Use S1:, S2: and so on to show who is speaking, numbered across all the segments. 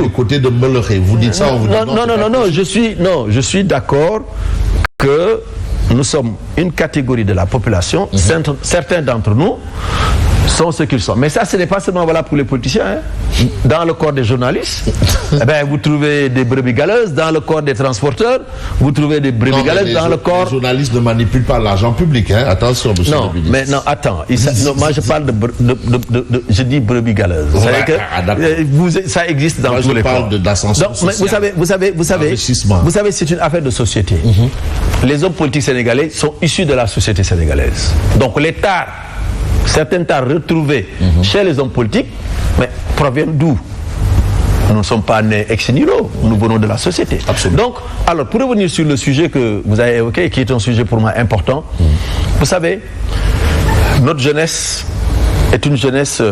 S1: du côté de Melleré. Vous dites ça en vous disant...
S2: Non, je suis d'accord que nous sommes une catégorie de la population, certains d'entre nous sont ce qu'ils sont. Mais ça, ce n'est pas seulement valable pour les politiciens. Hein. Dans le corps des journalistes, vous trouvez des brebis galeuses. Dans le corps des transporteurs, vous trouvez des brebis galeuses. Dans le corps...
S1: Les journalistes ne manipulent pas l'argent public. Hein. Attention, monsieur le ministre.
S2: Mais non, attends. Moi, je parle je dis brebis galeuses. Ça existe dans tous les corps.
S1: Je parle d'ascension sociale.
S2: Vous savez, c'est une affaire de société. Les hommes politiques sénégalais sont issus de la société sénégalaise. Donc les tares, certaines tares retrouvées chez les hommes politiques, mais proviennent d'où? Nous ne sommes pas nés ex nihilo, nous venons de la société.
S1: Absolument.
S2: Donc, alors, pour revenir sur le sujet que vous avez évoqué, qui est un sujet pour moi important, vous savez, notre jeunesse est une jeunesse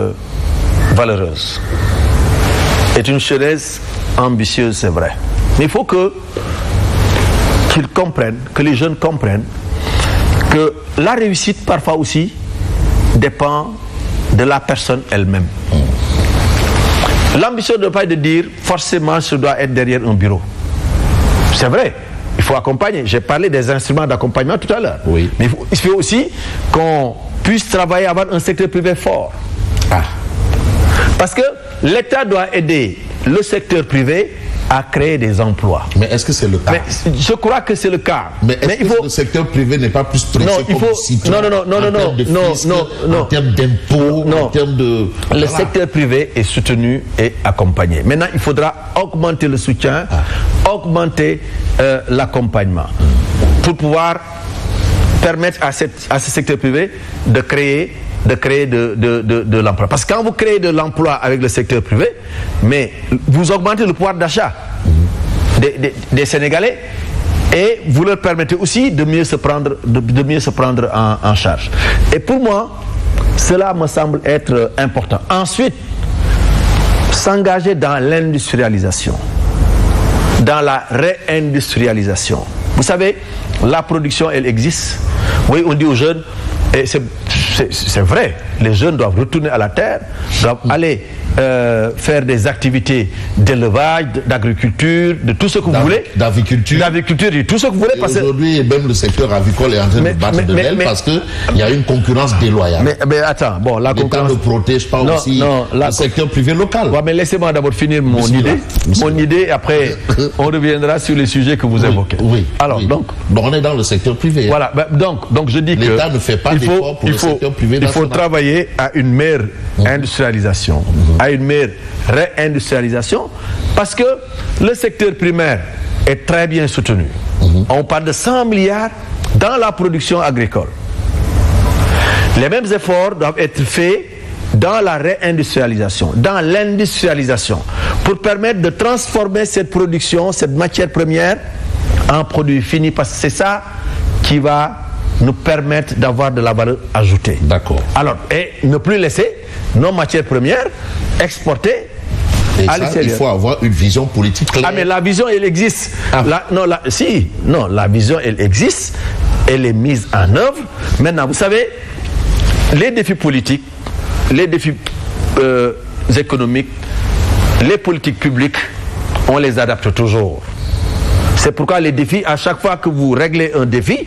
S2: valeureuse, est une jeunesse ambitieuse, c'est vrai. Mais il faut qu'ils comprennent, que les jeunes comprennent que la réussite, parfois aussi, dépend de la personne elle-même. L'ambition ne doit pas être de dire forcément je dois être derrière un bureau. C'est vrai, il faut accompagner. J'ai parlé des instruments d'accompagnement tout à l'heure.
S1: Oui.
S2: Mais il faut aussi qu'on puisse travailler à avoir un secteur privé fort. Parce que l'État doit aider le secteur privé à créer des emplois.
S1: Mais est-ce que c'est le cas?
S2: Je crois que c'est le cas.
S1: Mais est-ce que le secteur privé n'est pas plus pressé comme citoyen en termes d'impôts, en termes de...
S2: Le secteur privé est soutenu et accompagné. Maintenant, il faudra augmenter le soutien, augmenter l'accompagnement pour pouvoir permettre à ce secteur privé de créer de l'emploi. Parce que quand vous créez de l'emploi avec le secteur privé, mais vous augmentez le pouvoir d'achat des Sénégalais et vous leur permettez aussi de mieux se prendre en charge. Et pour moi, cela me semble être important. Ensuite, s'engager dans l'industrialisation, dans la réindustrialisation. Vous savez, la production, elle existe. Oui, on dit aux jeunes, et c'est vrai, les jeunes doivent retourner à la terre, doivent aller faire des activités d'élevage, d'agriculture, de tout ce que vous voulez.
S1: D'aviculture,
S2: de tout ce que vous voulez.
S1: Aujourd'hui, même le secteur avicole est en train de battre de l'aile parce qu'il y a une concurrence déloyale.
S2: Mais attends, bon, la concurrence...
S1: ne protège pas aussi le secteur privé local.
S2: Ouais, mais laissez-moi d'abord finir mon idée, et après on reviendra sur les sujets que vous évoquez.
S1: Oui.
S2: Alors, donc
S1: on est dans le secteur privé.
S2: Voilà, donc je dis que
S1: l'État ne fait pas d'efforts pour le secteur privé national.
S2: Il faut travailler à une meilleure industrialisation, à une meilleure réindustrialisation, parce que le secteur primaire est très bien soutenu. On parle de 100 milliards dans la production agricole. Les mêmes efforts doivent être faits dans la réindustrialisation, dans l'industrialisation, pour permettre de transformer cette production, cette matière première, en produit fini, parce que c'est ça qui va nous permettre d'avoir de la valeur ajoutée.
S1: D'accord.
S2: Alors, et ne plus laisser nos matières premières exportées à l'extérieur.
S1: Il faut avoir une vision politique claire.
S2: Ah, mais la vision, elle existe. La vision, elle existe. Elle est mise en œuvre. Maintenant, vous savez, les défis politiques, les défis économiques, les politiques publiques, on les adapte toujours. C'est pourquoi les défis, à chaque fois que vous réglez un défi,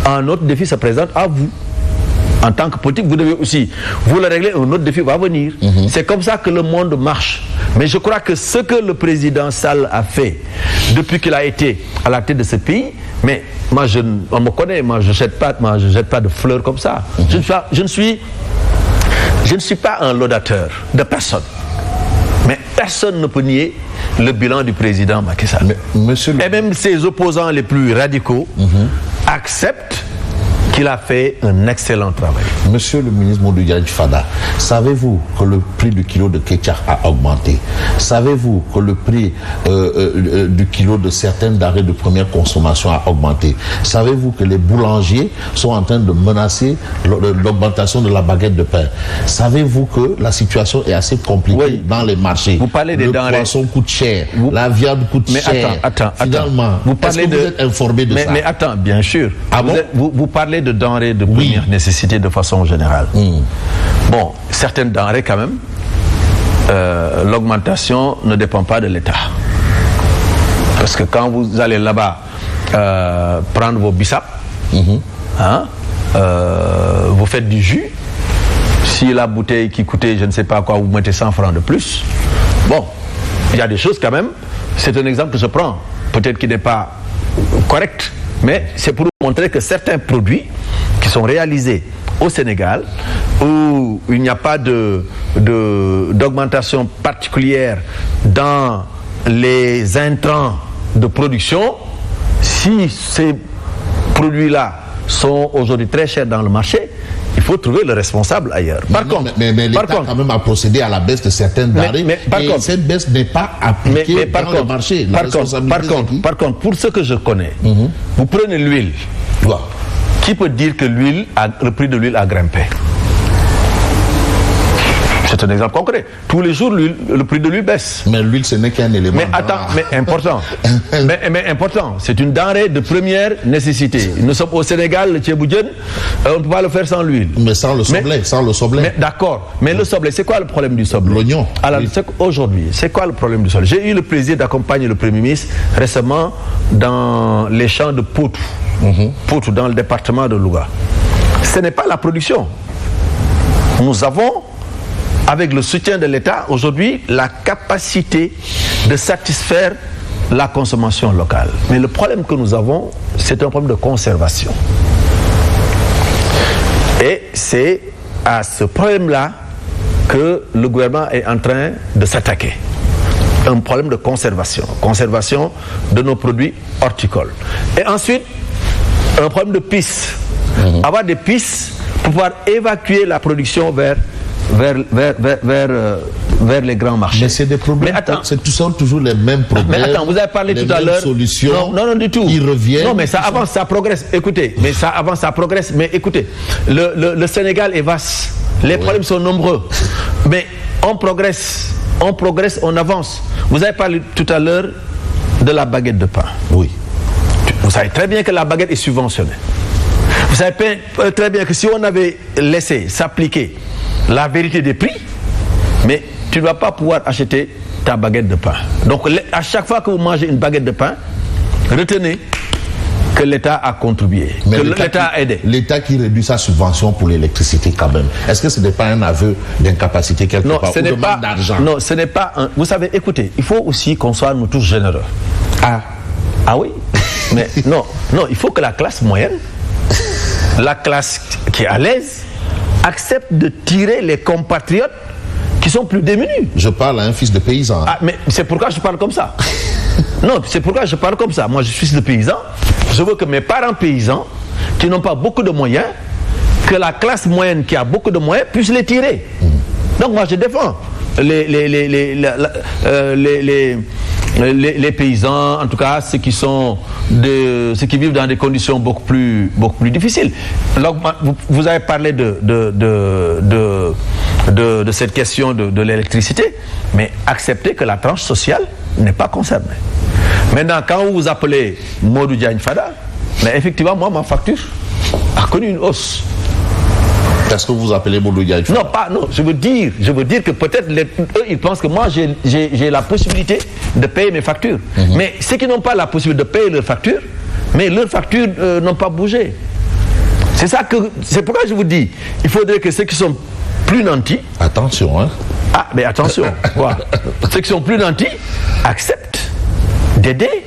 S2: un autre défi se présente à vous. En tant que politique, vous devez aussi, vous le régler, un autre défi va venir. C'est comme ça que le monde marche. Mais je crois que ce que le président Sall a fait depuis qu'il a été à la tête de ce pays, mais moi, on me connaît, moi je jette pas de fleurs comme ça. Je ne suis pas un laudateur de personne. Mais personne ne peut nier le bilan du président Macky Sall. Et même ses opposants les plus radicaux acceptent qu'il a fait un excellent travail.
S1: Monsieur le ministre Mamadou Diadji Fada, savez-vous que le prix du kilo de ketchup a augmenté? Savez-vous que le prix du kilo de certaines denrées de première consommation a augmenté? Savez-vous que les boulangers sont en train de menacer l'augmentation de la baguette de pain? Savez-vous que la situation est assez compliquée dans les marchés?
S2: Vous parlez des denrées.
S1: Le poisson coûte cher, la viande coûte cher.
S2: Attends.
S1: Finalement, est-ce que vous êtes informé de ça?
S2: Mais attends, bien sûr.
S1: Ah bon?
S2: Vous parlez de denrées de première nécessité de façon générale. Bon, certaines denrées quand même l'augmentation ne dépend pas de l'État. Parce que quand vous allez là-bas prendre vos bissap, vous faites du jus, si la bouteille qui coûtait je ne sais pas quoi, vous mettez 100 francs de plus, bon, il y a des choses quand même, c'est un exemple que je prends, peut-être qu'il n'est pas correct, mais c'est pour vous montrer que certains produits qui sont réalisés au Sénégal, où il n'y a pas d'augmentation particulière dans les intrants de production, si ces produits-là sont aujourd'hui très chers dans le marché, il faut trouver le responsable ailleurs.
S1: Mais l'État quand même a procédé à la baisse de certaines denrées et cette baisse n'est pas appliquée dans le marché.
S2: Par contre, pour ce que je connais, vous prenez l'huile. Qui peut dire que le prix de l'huile a grimpé? C'est un exemple concret. Tous les jours, le prix de l'huile baisse.
S1: Mais l'huile, ce n'est qu'un élément.
S2: Mais attends, mais important. mais important. C'est une denrée de première nécessité. Nous sommes au Sénégal, le tchéboudienne, on ne peut pas le faire sans l'huile.
S1: Mais sans le soblé,
S2: Mais d'accord. Mais le soblé, c'est quoi le problème du soblé?
S1: L'oignon.
S2: Alors, aujourd'hui, c'est quoi le problème du soblé? J'ai eu le plaisir d'accompagner le Premier ministre récemment dans les champs de Potou. Potou, dans le département de Louga. Ce n'est pas la production. Nous avons, avec le soutien de l'État, aujourd'hui, la capacité de satisfaire la consommation locale. Mais le problème que nous avons, c'est un problème de conservation. Et c'est à ce problème-là que le gouvernement est en train de s'attaquer. Un problème de conservation de nos produits horticoles. Et ensuite, un problème de pistes. Avoir des pistes pour pouvoir évacuer la production vers les grands marchés.
S1: Mais c'est des problèmes.
S2: Mais attends,
S1: ce sont toujours les mêmes problèmes.
S2: Mais attends, vous avez parlé tout à l'heure.
S1: Solutions.
S2: Non, du tout.
S1: Ils reviennent.
S2: Non, mais ça avance, ça progresse. Écoutez, mais ça avance, ça progresse. Mais écoutez, le Sénégal est vaste. Les problèmes sont nombreux. Mais on progresse, on avance. Vous avez parlé tout à l'heure de la baguette de pain.
S1: Oui.
S2: Vous savez très bien que la baguette est subventionnée. Vous savez très bien que si on avait laissé s'appliquer la vérité des prix, mais tu ne vas pas pouvoir acheter ta baguette de pain. Donc à chaque fois que vous mangez une baguette de pain, retenez que l'État a contribué, que l'État a aidé.
S1: L'État qui réduit sa subvention pour l'électricité quand même, est-ce que ce n'est pas un aveu d'incapacité quelque part, ou de manque d'argent?
S2: Non, ce n'est pas un... Vous savez, écoutez, il faut aussi qu'on soit nous tous généreux. Ah oui. Mais non, il faut que la classe moyenne, la classe qui est à l'aise, accepte de tirer les compatriotes qui sont plus démunis.
S1: Je parle à un fils de paysan.
S2: Ah, mais c'est pourquoi je parle comme ça. Non, c'est pourquoi je parle comme ça. Moi, je suis fils de paysan. Je veux que mes parents paysans, qui n'ont pas beaucoup de moyens, que la classe moyenne qui a beaucoup de moyens puisse les tirer. Donc moi, je défends les paysans, en tout cas ceux qui vivent dans des conditions beaucoup plus difficiles. Donc, vous avez parlé de cette question de l'électricité, mais acceptez que la tranche sociale n'est pas concernée. Maintenant, quand vous vous appelez Modou Diagne Fada, mais effectivement, moi, ma facture a connu une hausse.
S1: Est-ce que vous appelez Modou Diagne Fada?
S2: Non, je veux dire que peut-être eux, ils pensent que moi, j'ai la possibilité de payer mes factures. Mais ceux qui n'ont pas la possibilité de payer leurs factures, mais leurs factures n'ont pas bougé. C'est pourquoi je vous dis, il faudrait que ceux qui sont plus nantis...
S1: Attention, hein.
S2: Ah, mais attention. Voilà. Ceux qui sont plus nantis acceptent d'aider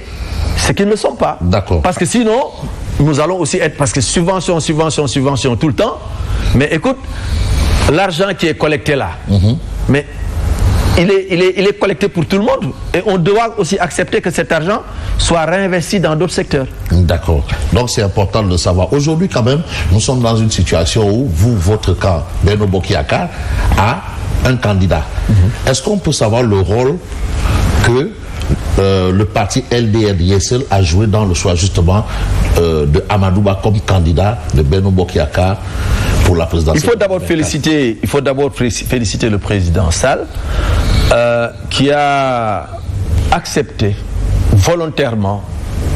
S2: ceux qui ne le sont pas.
S1: D'accord.
S2: Parce que sinon, nous allons aussi être... Parce que subvention tout le temps. Mais écoute, l'argent qui est collecté là, mais il est collecté pour tout le monde. Et on doit aussi accepter que cet argent soit réinvesti dans d'autres secteurs.
S1: D'accord. Donc c'est important de le savoir. Aujourd'hui quand même, nous sommes dans une situation où votre camp, Benno Bokk Yakaar, a un candidat. Est-ce qu'on peut savoir le rôle que le parti LDR Yessel a joué dans le choix justement de Amadou Ba comme candidat de Benno Bokk Yakaar pour la présidentielle?
S2: Il faut d'abord féliciter le président Sall qui a accepté volontairement,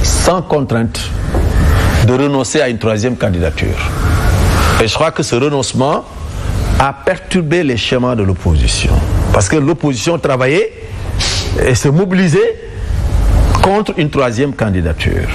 S2: sans contrainte, de renoncer à une troisième candidature. Et je crois que ce renoncement a perturbé les schémas de l'opposition. Parce que l'opposition travaillait et se mobilisait contre une troisième candidature.